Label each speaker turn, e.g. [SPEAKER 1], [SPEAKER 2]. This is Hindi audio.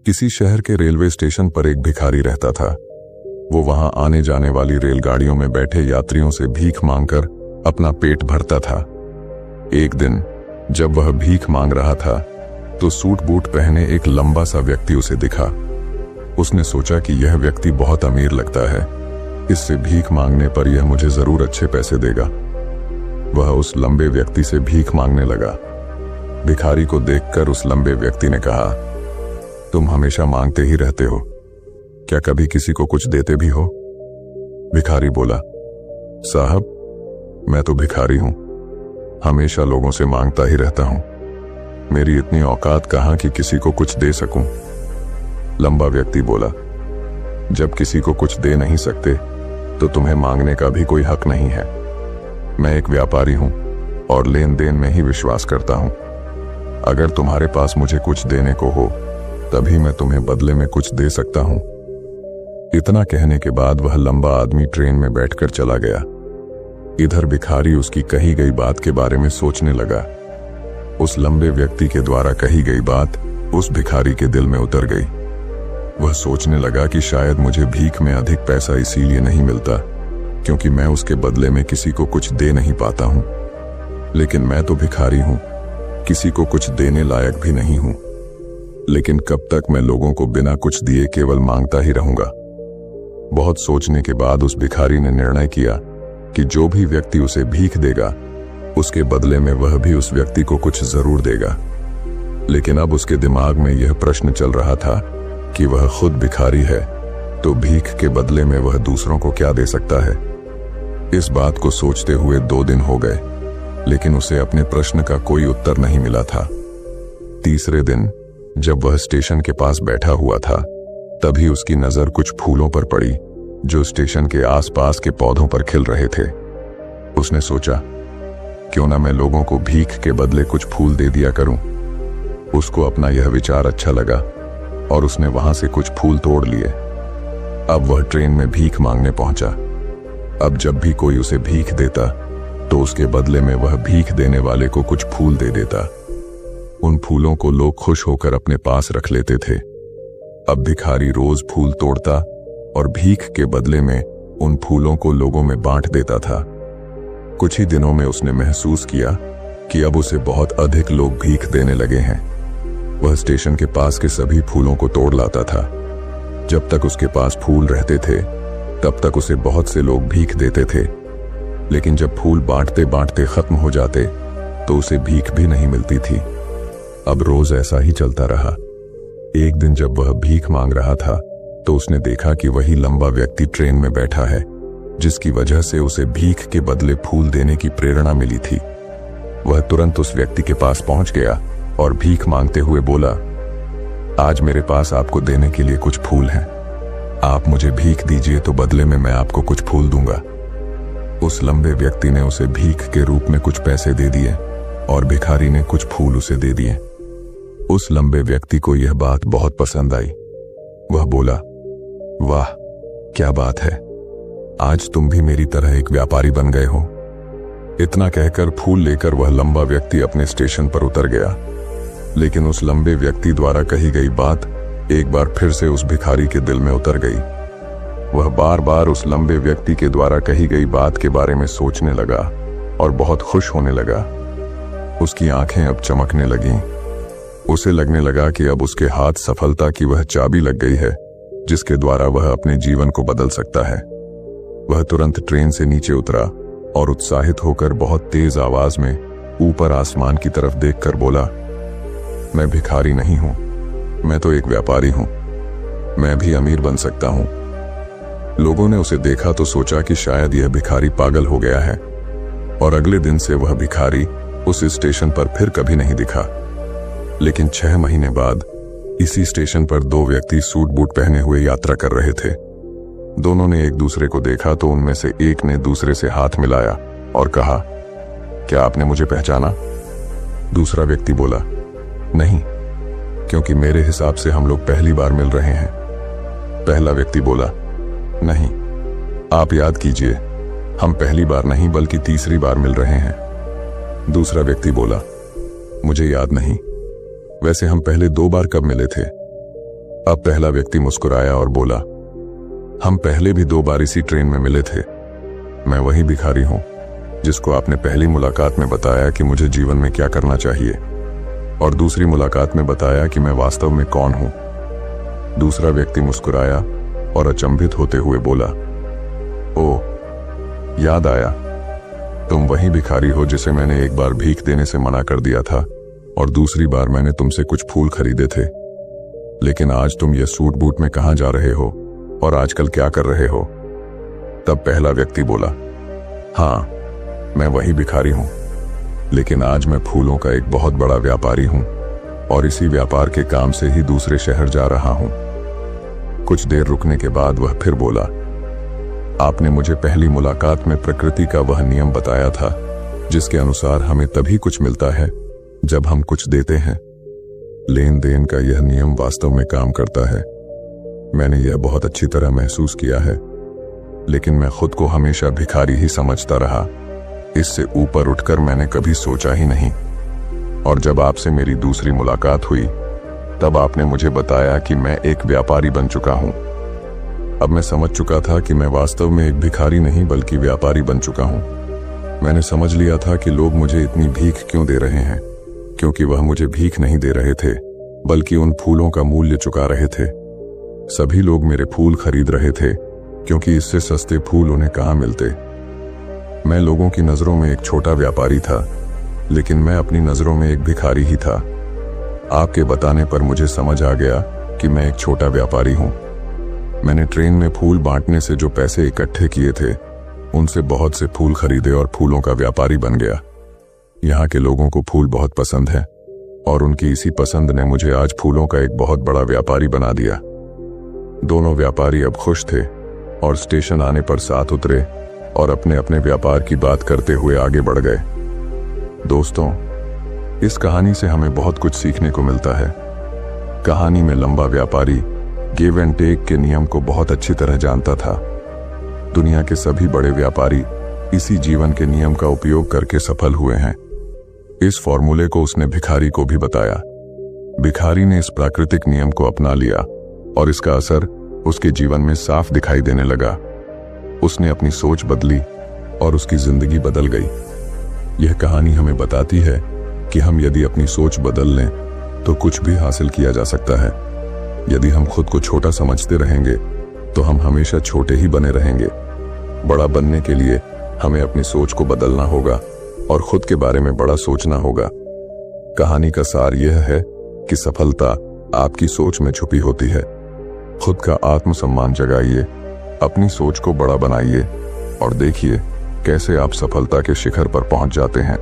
[SPEAKER 1] किसी शहर के रेलवे स्टेशन पर एक भिखारी रहता था। वो वहां आने जाने वाली रेलगाड़ियों में बैठे यात्रियों से भीख मांगकर अपना पेट भरता था। एक दिन जब वह भीख मांग रहा था तो सूट बूट पहने एक लंबा सा व्यक्ति उसे दिखा। उसने सोचा कि यह व्यक्ति बहुत अमीर लगता है, इससे भीख मांगने पर यह मुझे जरूर अच्छे पैसे देगा। वह उस लंबे व्यक्ति से भीख मांगने लगा। भिखारी को देखकर उस लंबे व्यक्ति ने कहा, तुम हमेशा मांगते ही रहते हो, क्या कभी किसी को कुछ देते भी हो? भिखारी बोला, साहब मैं तो भिखारी हूं, हमेशा लोगों से मांगता ही रहता हूं, मेरी इतनी औकात कहां कि किसी को कुछ दे सकूं। लंबा व्यक्ति बोला, जब किसी को कुछ दे नहीं सकते तो तुम्हें मांगने का भी कोई हक नहीं है। मैं एक व्यापारी हूं और लेन देन में ही विश्वास करता हूं। अगर तुम्हारे पास मुझे कुछ देने को हो तभी मैं तुम्हें बदले में कुछ दे सकता हूं। इतना कहने के बाद वह लंबा आदमी ट्रेन में बैठकर चला गया। इधर भिखारी उसकी कही गई बात के बारे में सोचने लगा। उस लंबे व्यक्ति के द्वारा कही गई बात उस भिखारी के दिल में उतर गई। वह सोचने लगा कि शायद मुझे भीख में अधिक पैसा इसीलिए नहीं मिलता क्योंकि मैं उसके बदले में किसी को कुछ दे नहीं पाता हूं। लेकिन मैं तो भिखारी हूं, किसी को कुछ देने लायक भी नहीं हूं। लेकिन कब तक मैं लोगों को बिना कुछ दिए केवल मांगता ही रहूंगा। बहुत सोचने के बाद उस भिखारी ने निर्णय किया कि जो भी व्यक्ति उसे भीख देगा उसके बदले में वह भी उस व्यक्ति को कुछ जरूर देगा। लेकिन अब उसके दिमाग में यह प्रश्न चल रहा था कि वह खुद भिखारी है तो भीख के बदले में वह दूसरों को क्या दे सकता है। इस बात को सोचते हुए 2 दिन हो गए, लेकिन उसे अपने प्रश्न का कोई उत्तर नहीं मिला था। तीसरे दिन जब वह स्टेशन के पास बैठा हुआ था तभी उसकी नजर कुछ फूलों पर पड़ी जो स्टेशन के आसपास के पौधों पर खिल रहे थे। उसने सोचा, क्यों ना मैं लोगों को भीख के बदले कुछ फूल दे दिया करूं। उसको अपना यह विचार अच्छा लगा और उसने वहां से कुछ फूल तोड़ लिए। अब वह ट्रेन में भीख मांगने पहुंचा। अब जब भी कोई उसे भीख देता तो उसके बदले में वह भीख देने वाले को कुछ फूल दे देता। उन फूलों को लोग खुश होकर अपने पास रख लेते थे। अब भिखारी रोज फूल तोड़ता और भीख के बदले में उन फूलों को लोगों में बांट देता था। कुछ ही दिनों में उसने महसूस किया कि अब उसे बहुत अधिक लोग भीख देने लगे हैं। वह स्टेशन के पास के सभी फूलों को तोड़ लाता था। जब तक उसके पास फूल रहते थे तब तक उसे बहुत से लोग भीख देते थे, लेकिन जब फूल बांटते बांटते खत्म हो जाते तो उसे भीख भी नहीं मिलती थी। अब रोज ऐसा ही चलता रहा। एक दिन जब वह भीख मांग रहा था तो उसने देखा कि वही लंबा व्यक्ति ट्रेन में बैठा है जिसकी वजह से उसे भीख के बदले फूल देने की प्रेरणा मिली थी। वह तुरंत उस व्यक्ति के पास पहुंच गया और भीख मांगते हुए बोला, आज मेरे पास आपको देने के लिए कुछ फूल हैं, आप मुझे भीख दीजिए तो बदले में मैं आपको कुछ फूल दूंगा। उस लंबे व्यक्ति ने उसे भीख के रूप में कुछ पैसे दे दिए और भिखारी ने कुछ फूल उसे दे दिए। उस लंबे व्यक्ति को यह बात बहुत पसंद आई। वह बोला, वाह क्या बात है, आज तुम भी मेरी तरह एक व्यापारी बन गए हो। इतना कहकर फूल लेकर वह लंबा व्यक्ति अपने स्टेशन पर उतर गया। लेकिन उस लंबे व्यक्ति द्वारा कही गई बात एक बार फिर से उस भिखारी के दिल में उतर गई। वह बार बार उस लंबे व्यक्ति के द्वारा कही गई बात के बारे में सोचने लगा और बहुत खुश होने लगा। उसकी आंखें अब चमकने लगीं। उसे लगने लगा कि अब उसके हाथ सफलता की वह चाबी लग गई है जिसके द्वारा वह अपने जीवन को बदल सकता है। वह तुरंत ट्रेन से नीचे उतरा और उत्साहित होकर बहुत तेज आवाज में ऊपर आसमान की तरफ देखकर बोला, मैं भिखारी नहीं हूं, मैं तो एक व्यापारी हूं, मैं भी अमीर बन सकता हूं। लोगों ने उसे देखा तो सोचा कि शायद यह भिखारी पागल हो गया है और अगले दिन से वह भिखारी उस स्टेशन पर फिर कभी नहीं दिखा। लेकिन 6 महीने बाद इसी स्टेशन पर 2 व्यक्ति सूट बूट पहने हुए यात्रा कर रहे थे। दोनों ने एक दूसरे को देखा तो उनमें से एक ने दूसरे से हाथ मिलाया और कहा, क्या आपने मुझे पहचाना? दूसरा व्यक्ति बोला, नहीं, क्योंकि मेरे हिसाब से हम लोग पहली बार मिल रहे हैं। पहला व्यक्ति बोला, नहीं, आप याद कीजिए, हम पहली बार नहीं बल्कि तीसरी बार मिल रहे हैं। दूसरा व्यक्ति बोला, मुझे याद नहीं, वैसे हम पहले 2 बार कब मिले थे? अब पहला व्यक्ति मुस्कुराया और बोला, हम पहले भी 2 बार इसी ट्रेन में मिले थे। मैं वही भिखारी हूं जिसको आपने पहली मुलाकात में बताया कि मुझे जीवन में क्या करना चाहिए, और दूसरी मुलाकात में बताया कि मैं वास्तव में कौन हूं। दूसरा व्यक्ति मुस्कुराया और अचंभित होते हुए बोला, ओह, याद आया, तुम वही भिखारी हो जिसे मैंने एक बार भीख देने से मना कर दिया था और दूसरी बार मैंने तुमसे कुछ फूल खरीदे थे। लेकिन आज तुम ये सूट बूट में कहां जा रहे हो और आजकल क्या कर रहे हो? तब पहला व्यक्ति बोला, हाँ, मैं वही भिखारी हूं, लेकिन आज मैं फूलों का एक बहुत बड़ा व्यापारी हूं और इसी व्यापार के काम से ही दूसरे शहर जा रहा हूं। कुछ देर रुकने के बाद वह फिर बोला, आपने मुझे पहली मुलाकात में प्रकृति का वह नियम बताया था जिसके अनुसार हमें तभी कुछ मिलता है जब हम कुछ देते हैं। लेन देन का यह नियम वास्तव में काम करता है। मैंने यह बहुत अच्छी तरह महसूस किया है, लेकिन मैं खुद को हमेशा भिखारी ही समझता रहा। इससे ऊपर उठकर मैंने कभी सोचा ही नहीं। और जब आपसे मेरी दूसरी मुलाकात हुई तब आपने मुझे बताया कि मैं एक व्यापारी बन चुका हूं। अब मैं समझ चुका था कि मैं वास्तव में एक भिखारी नहीं बल्कि व्यापारी बन चुका हूं। मैंने समझ लिया था कि लोग मुझे इतनी भीख क्यों दे रहे हैं, क्योंकि वह मुझे भीख नहीं दे रहे थे बल्कि उन फूलों का मूल्य चुका रहे थे। सभी लोग मेरे फूल खरीद रहे थे क्योंकि इससे सस्ते फूल उन्हें कहां मिलते। मैं लोगों की नजरों में एक छोटा व्यापारी था, लेकिन मैं अपनी नजरों में एक भिखारी ही था। आपके बताने पर मुझे समझ आ गया कि मैं एक छोटा व्यापारी हूं। मैंने ट्रेन में फूल बांटने से जो पैसे इकट्ठे किए थे उनसे बहुत से फूल खरीदे और फूलों का व्यापारी बन गया। यहाँ के लोगों को फूल बहुत पसंद है और उनकी इसी पसंद ने मुझे आज फूलों का एक बहुत बड़ा व्यापारी बना दिया। दोनों व्यापारी अब खुश थे और स्टेशन आने पर साथ उतरे और अपने अपने व्यापार की बात करते हुए आगे बढ़ गए। दोस्तों, इस कहानी से हमें बहुत कुछ सीखने को मिलता है। कहानी में लंबा व्यापारी गिव एंड टेक के नियम को बहुत अच्छी तरह जानता था। दुनिया के सभी बड़े व्यापारी इसी जीवन के नियम का उपयोग करके सफल हुए हैं। इस फॉर्मूले को उसने भिखारी को भी बताया। भिखारी ने इस प्राकृतिक नियम को अपना लिया और इसका असर उसके जीवन में साफ दिखाई देने लगा। उसने अपनी सोच बदली और उसकी जिंदगी बदल गई। यह कहानी हमें बताती है कि हम यदि अपनी सोच बदल लें तो कुछ भी हासिल किया जा सकता है। यदि हम खुद को छोटा समझते रहेंगे तो हम हमेशा छोटे ही बने रहेंगे। बड़ा बनने के लिए हमें अपनी सोच को बदलना होगा और खुद के बारे में बड़ा सोचना होगा। कहानी का सार यह है कि सफलता आपकी सोच में छुपी होती है। खुद का आत्मसम्मान जगाइए, अपनी सोच को बड़ा बनाइए और देखिए कैसे आप सफलता के शिखर पर पहुंच जाते हैं।